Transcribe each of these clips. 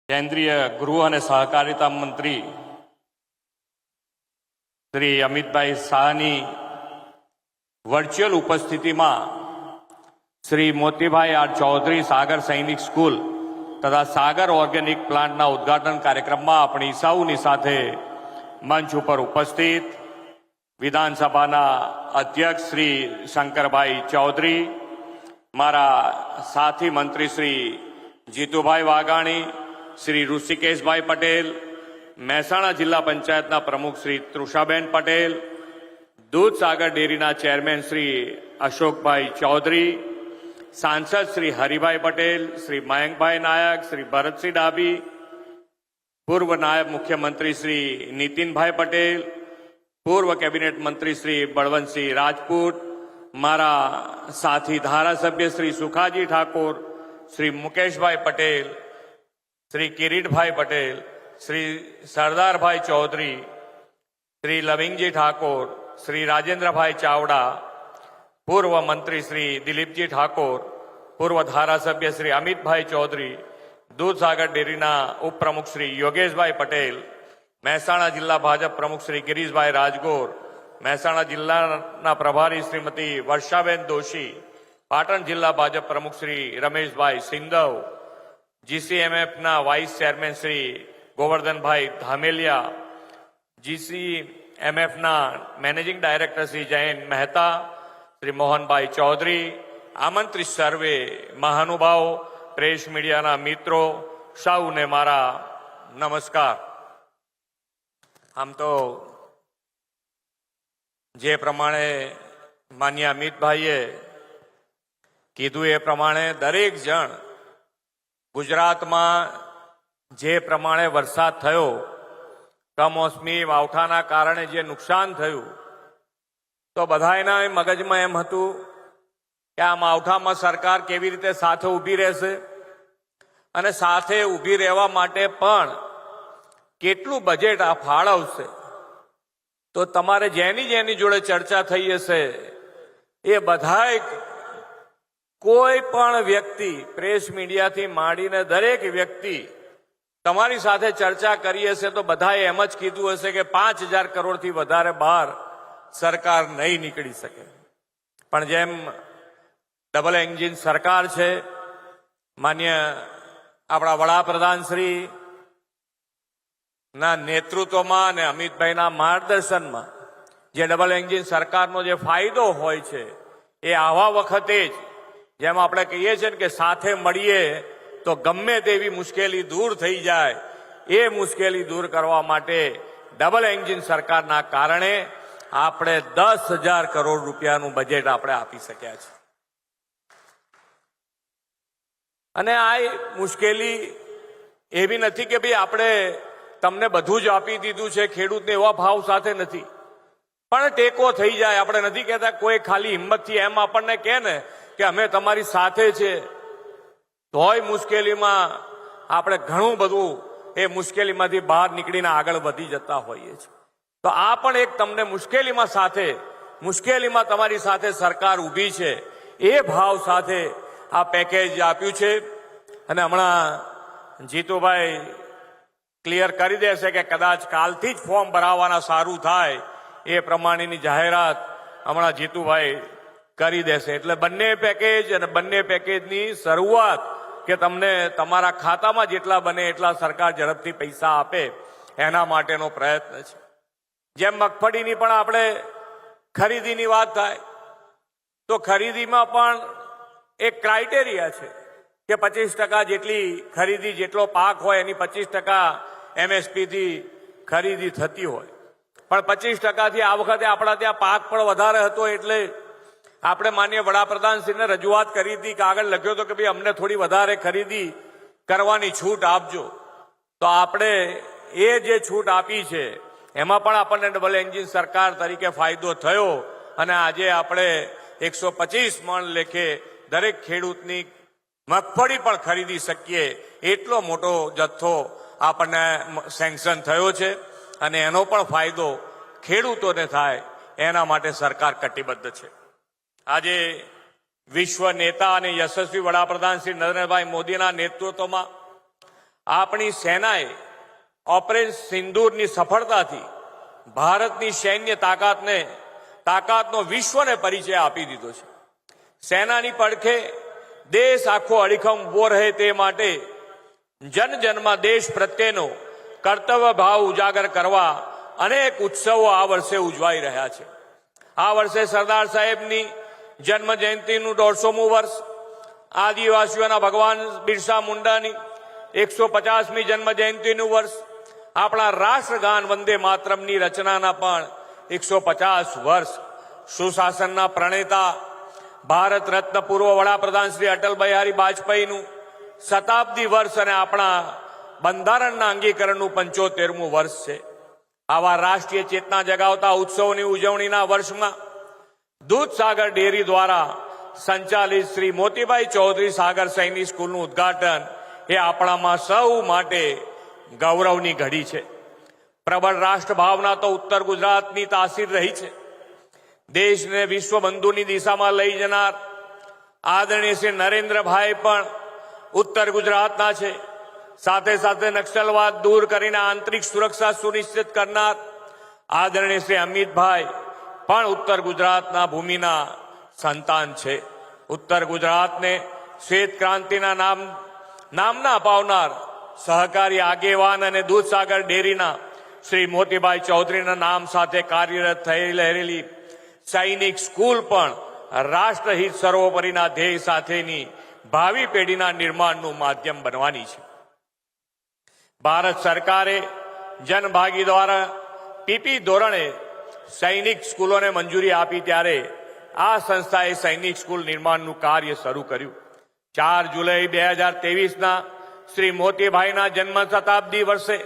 કેન્દ્રીય ગૃહ અને સહકારિતા મંત્રી શ્રી અમિતભાઈ શાહની વર્ચ્યુઅલ ઉપસ્થિતિમાં શ્રી મોતીભાઈ આર ચૌધરી સાગર સૈનિક સ્કૂલ તથા સાગર ઓર્ગેનિક પ્લાન્ટના ઉદ્ઘાટન કાર્યક્રમમાં આપણી સૌની સાથે મંચ ઉપર ઉપસ્થિત વિધાનસભાના અધ્યક્ષ શ્રી શંકરભાઈ ચૌધરી, મારા સાથી મંત્રી શ્રી જીતુભાઈ વાઘાણી, શ્રી ઋષિકેશભાઈ પટેલ, મહેસાણા જિલ્લા પંચાયતના પ્રમુખ શ્રી તૃષાબેન પટેલ, દૂધસાગર ડેરીના ચેરમેન શ્રી અશોકભાઈ ચૌધરી, સાંસદ શ્રી હરિભાઈ પટેલ, શ્રી મયંકભાઈ નાયક, શ્રી ભરતસિંહ ડાભી, પૂર્વ નાયબ મુખ્યમંત્રી શ્રી નીતિનભાઈ પટેલ, પૂર્વ કેબિનેટ મંત્રી શ્રી બળવંતસિંહ રાજપૂત, મારા સાથી ધારાસભ્ય શ્રી સુખાજી ઠાકોર, શ્રી મુકેશભાઈ પટેલ, શ્રી કિરીટભાઈ પટેલ, શ્રી સરદારભાઈ ચૌધરી, શ્રી લવિંગજી ઠાકોર, શ્રી રાજેન્દ્રભાઈ ચાવડા, પૂર્વ મંત્રી શ્રી દિલીપજી ઠાકોર, પૂર્વ ધારાસભ્ય શ્રી અમિતભાઈ ચૌધરી, દૂધસાગર ડેરીના ઉપપ્રમુખ શ્રી યોગેશભાઈ પટેલ, મહેસાણા જિલ્લા ભાજપ પ્રમુખ શ્રી ગિરીશભાઈ રાજગોર, મહેસાણા જિલ્લાના પ્રભારી શ્રીમતી વર્ષાબેન દોશી, પાટણ જિલ્લા ભાજપ પ્રમુખ શ્રી રમેશભાઈ સિંધવ, જીસીએમએફના વાઇસ ચેરમેન શ્રી ગોવર્ધનભાઈ ધામેલિયા, જીસીએમએફના મેનેજિંગ ડાયરેક્ટર શ્રી જયંત મહેતા, શ્રી મોહનભાઈ ચૌધરી, આમંત્રિત સર્વે મહાનુભાવો, પ્રેસ મીડિયાના મિત્રો, સૌને મારા નમસ્કાર. આમ તો જે પ્રમાણે માન્ય અમિતભાઈએ કીધું એ પ્રમાણે દરેક જણ ગુજરાતમાં જે પ્રમાણે વરસાદ થયો, કમોસમી માવઠાના કારણે જે નુકસાન થયું, તો બધાના મગજમાં એમ હતું કે આ માવઠામાં સરકાર કેવી રીતે સાથે ઊભી રહેશે અને સાથે ઊભી રહેવા માટે પણ કેટલું બજેટ આ ફાળવશે. તો તમારે જેની જોડે ચર્ચા થઈ હશે એ બધાય કોઈ પણ વ્યક્તિ, પ્રેસ મીડિયાથી માંડીને દરેક વ્યક્તિ તમારી સાથે ચર્ચા કરી હશે તો બધાએ એમ જ કીધું હશે કે 5,000 કરોડથી વધારે બહાર સરકાર નહીં નીકળી શકે. પણ જેમ ડબલ એન્જિન સરકાર છે, માન્ય આપણા વડાપ્રધાન શ્રી ના નેતૃત્વમાં અને અમિતભાઈના માર્ગદર્શનમાં જે ડબલ એન્જિન સરકારનો જે ફાયદો હોય છે એ આવા વખતે જ, જેમ આપણે કહીએ છીએ કે સાથે મળીએ તો ગમે તેવી મુશ્કેલી દૂર થઈ જાય, એ મુશ્કેલી દૂર કરવા માટે ડબલ એન્જિન સરકારના કારણે આપણે 10,000 કરોડ રૂપિયાનું બજેટ આપણે આપી શક્યા છે. અને આ મુશ્કેલી એવી નથી કે ભાઈ આપણે તમને બધું જ આપી દીધું છે, ખેડૂતને એવા ભાવ સાથે નથી, પણ ટેકો થઈ જાય. આપણે નથી કહેતા કોઈ ખાલી હિંમતથી એમ આપણને કહે ને કે અમે તમારી સાથે છે, તોય મુશ્કેલીમાં આપણે ઘણું બધું એ મુશ્કેલીમાંથી બહાર નીકળીને આગળ વધી જતા હોઈએ છીએ. તો આ પણ એક તમને મુશ્કેલીમાં તમારી સાથે સરકાર ઊભી છે એ ભાવ સાથે આ પેકેજ આપ્યું છે. અને હમણાં જીતુભાઈ ક્લિયર કરી દેશે કે કદાચ કાલથી જ ફોર્મ ભરાવાના સારું થાય એ પ્રમાણેની જાહેરાત હમણાં જીતુભાઈ કરી દેશે. એટલે બંને પેકેજ અને બંને પેકેજની શરૂઆત કે તમને તમારા ખાતામાં જેટલા બને એટલા સરકાર ઝડપથી પૈસા આપે એના માટેનો પ્રયત્ન છે. જેમ મગફળીની પણ આપણે ખરીદીની વાત થાય તો ખરીદીમાં પણ એક ક્રાઇટેરિયા છે કે 25% જેટલી ખરીદી, જેટલો પાક હોય એની 25% MSPથી ખરીદી થતી હોય. પણ 25%થી આ વખતે આપણા ત્યાં પાક પણ વધારે હતો એટલે આપણે માન્ય વડાપ્રધાનશ્રીને રજૂઆત કરી હતી, કાગળ લખ્યો હતો કે ભાઈ અમને થોડી વધારે ખરીદી કરવાની છૂટ આપજો. તો આપણે એ જે છૂટ આપી છે એમાં પણ આપણને ડબલ એન્જિન સરકાર તરીકે ફાયદો થયો અને આજે આપણે 125 મણ લેખે દરેક ખેડૂતની મગફળી પણ ખરીદી શકીએ એટલો મોટો જથ્થો આપણને સેન્કશન થયો છે. અને એનો પણ ફાયદો ખેડૂતોને થાય એના માટે સરકાર કટિબદ્ધ છે. આજે વિશ્વ નેતા અને યશસ્વી વડાપ્રધાન શ્રી નરેન્દ્રભાઈ મોદીના નેતૃત્વમાં આપણી સેનાએ ઓપરેશન સિંદૂરની સફળતાથી ભારતની સૈન્ય તાકાતનો વિશ્વને પરિચય આપી દીધો છે. સેનાની પડખે દેશ આખો અડીખમ ઉભો રહે તે માટે જનજનમાં દેશ પ્રત્યેનો કર્તવ્ય ભાવ ઉજાગર કરવા અનેક ઉત્સવો આ વર્ષે ઉજવાઈ રહ્યા છે. આ વર્ષે સરદાર સાહેબની જન્મ જયંતિનું 150મું વર્ષ, આદિવાસીઓના ભગવાન બિરસા મુંડાની 150મી જન્મ જયંતિનું વર્ષ, આપણા રાષ્ટ્રગાન વંદે માતરમની રચનાના પણ 150 વર્ષ, સુશાસનના પ્રણેતા ભારત રત્ન પૂર્વ વડાપ્રધાન શ્રી અટલ બિહારી વાજપેયીનું શતાબ્દી વર્ષ અને આપણા બંધારણના અંગીકરણનું 75મું વર્ષ છે. આવા રાષ્ટ્રીય ચેતના જગાવતા ઉત્સવની ઉજવણીના વર્ષમાં દૂધસાગર ડેરી દ્વારા સંચાલિત શ્રી મોતીભાઈ ચૌધરી સાગર સૈનિક સ્કૂલનું ઉદ્ઘાટન એ આપણામાં સૌ માટે ગૌરવની ઘડી છે. પ્રબળ રાષ્ટ્ર ભાવના તો ઉત્તર ગુજરાતની તાસીર રહી છે. દેશને વિશ્વબંધુની દિશામાં લઈ જનાર આદરણીય શ્રી નરેન્દ્રભાઈ પણ ઉત્તર ગુજરાતના છે. સાથે સાથે નક્સલવાદ દૂર કરીને આંતરિક સુરક્ષા સુનિશ્ચિત કરનાર આદરણીય શ્રી અમિતભાઈ પણ ઉત્તર ગુજરાતના ભૂમિના સંતાન છે. ઉત્તર ગુજરાતને શ્વેત ક્રાંતિના નામના અપાવનાર સહકારી આગેવાન અને દૂધસાગર ડેરીના શ્રી મોતીભાઈ ચૌધરીના નામ સાથે કાર્યરત થઈ રહેલી સૈનિક સ્કૂલ પણ રાષ્ટ્રહિત સર્વોપરીના ધ્યેય સાથેની ભાવિ પેઢીના નિર્માણનું માધ્યમ બનવાની છે. ભારત સરકારે જનભાગી દ્વારા પીપી ધોરણે સૈનિક સ્કૂલોને મંજૂરી આપી ત્યારે આ સંસ્થાએ સૈનિક સ્કૂલ નિર્માણનું કાર્ય શરૂ કર્યું. 4 જુલાઈ 2023ના શ્રી મોતીભાઈના જન્મ શતાબ્દી વર્ષે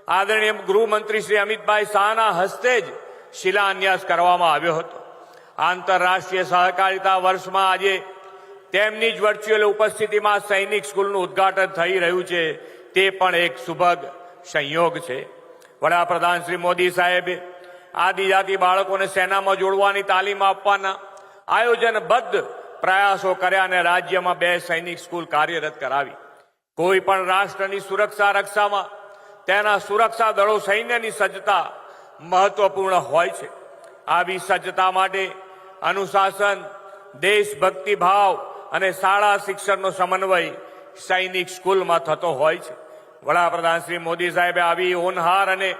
આદરણીય ગૃહમંત્રી શ્રી અમિતભાઈ શાહના હસ્તે જ શિલાન્યાસ કરવામાં આવ્યો હતો. આંતરરાષ્ટ્રીય સહકારિતા વર્ષમાં આજે તેમની જ વર્ચ્યુઅલ ઉપસ્થિતિમાં સૈનિક સ્કૂલનું ઉદ્ઘાટન થઈ રહ્યું છે. તે પણ એક સુભગ સંયોગ છે. વડાપ્રધાન શ્રી મોદી સાહેબે આદિજાતિ બાળકોને સેનામાં જોડવાની તાલીમ આપવાના આયોજનબદ્ધ પ્રયાસો કર્યા અને રાજ્યમાં 2 સૈનિક સ્કૂલ કાર્યરત કરાવી. કોઈ પણ રાષ્ટ્રની સુરક્ષા રક્ષામાં તેના સુરક્ષા દળો સૈન્યની સજ્જતા મહત્વપૂર્ણ હોય છે. આવી સજ્જતા માટે અનુશાસન, દેશભક્તિ ભાવ અને શાળા શિક્ષણનો સમન્વય સૈનિક સ્કૂલમાં થતો હોય છે. વડાપ્રધાન શ્રી મોદી સાહેબે આવી હોનહાર અને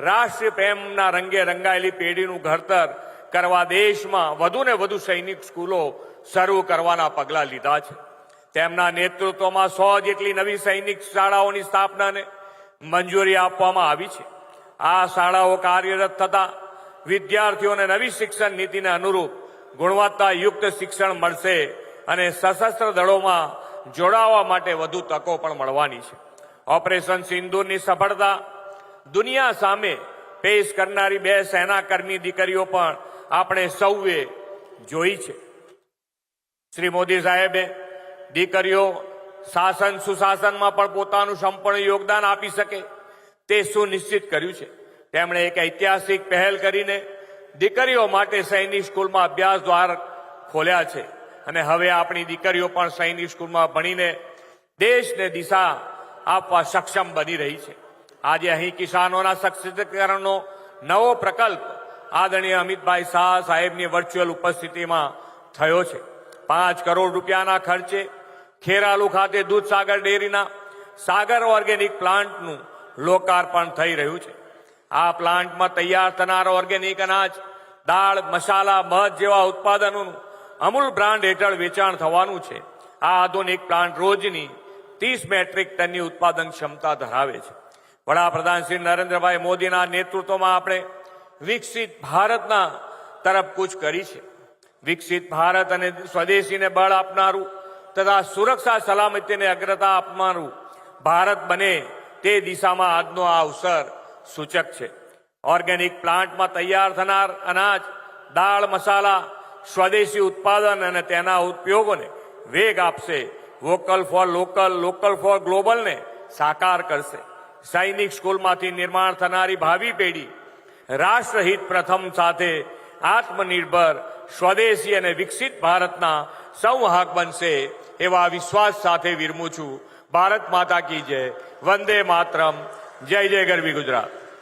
રાષ્ટ્રીય પ્રેમના રંગે રંગાયેલી પેઢીનું ઘડતર કરવા દેશમાં વધુને વધુ સૈનિક સ્કૂલો શરૂ કરવાના પગલાં લીધા છે. તેમના નેતૃત્વમાં 100 જેટલી નવી સૈનિક શાળાઓની સ્થાપનાને મંજૂરી આપવામાં આવી છે. આ શાળાઓ કાર્યરત થતા વિદ્યાર્થીઓને નવી શિક્ષણ નીતિને અનુરૂપ ગુણવત્તાયુક્ત શિક્ષણ મળશે અને સશસ્ત્ર દળોમાં જોડાવા માટે વધુ તકો પણ મળવાની છે. ઓપરેશન સિંદૂરની સફળતા દુનિયા સામે પેશ કરનારી 2 સેનાકર્મી દીકરીઓ પણ આપણે સૌએ જોઈ છે. શ્રી મોદી સાહેબે દીકરીઓ શાસન સુશાસનમાં પણ પોતાનું સંપૂર્ણ યોગદાન આપી શકે તે સુનિશ્ચિત કર્યું છે. તેમણે એક ઐતિહાસિક પહેલ કરીને દીકરીઓ માટે સૈનિક સ્કૂલમાં અભ્યાસ દ્વાર ખોલ્યા છે અને હવે આપણી દીકરીઓ પણ સૈનિક સ્કૂલમાં ભણીને દેશને દિશા આપવા સક્ષમ બની રહી છે. આજે અહીં કિસાનોના સશક્તિકરણનો નવો પ્રકલ્પ આદરણીય અમિતભાઈ શાહ સાહેબની વર્ચ્યુઅલ ઉપસ્થિતિમાં થયો છે. 5 કરોડ રૂપિયાના ખર્ચે ખેરાલુ ખાતે દૂધસાગર ડેરીના સાગર ઓર્ગેનિક પ્લાન્ટનું લોકાર્પણ થઈ રહ્યું છે. આ પ્લાન્ટમાં તૈયાર થનાર ઓર્ગેનિક અનાજ, દાળ, મસાલા, મધ જેવા ઉત્પાદનોનું અમૂલ બ્રાન્ડ હેઠળ વેચાણ થવાનું છે. આ આધુનિક પ્લાન્ટ રોજની 30 મેટ્રિક ટનની ઉત્પાદન ક્ષમતા ધરાવે છે. વડાપ્રધાન શ્રી નરેન્દ્રભાઈ મોદીના નેતૃત્વમાં આપણે વિકસિત ભારતના તરફ કૂચ કરી છે. વિકસિત ભારત અને સ્વદેશીને બળ આપનારું તથા સુરક્ષા સલામતીને અગ્રતા આપનારું ભારત બને તે દિશામાં આજનો આ અવસર સૂચક છે. ઓર્ગેનિક પ્લાન્ટમાં તૈયાર થનાર અનાજ, દાળ, મસાલા સ્વદેશી ઉત્પાદન અને તેના ઉપયોગોને વેગ આપશે. Vocal for local, local for ગ્લોબલને સાકાર કરશે. સૈનિક સ્કૂલમાંથી નિર્માણ થનારી ભાવિ પેઢી રાષ્ટ્રહિત પ્રથમ સાથે આત્મનિર્ભર, સ્વદેશી અને વિકસિત ભારતના સંવાહક બનશે એવા વિશ્વાસ સાથે વિરમું છું. ભારત માતા કી જય, વંદે માતરમ, જય જય ગરવી ગુજરાત.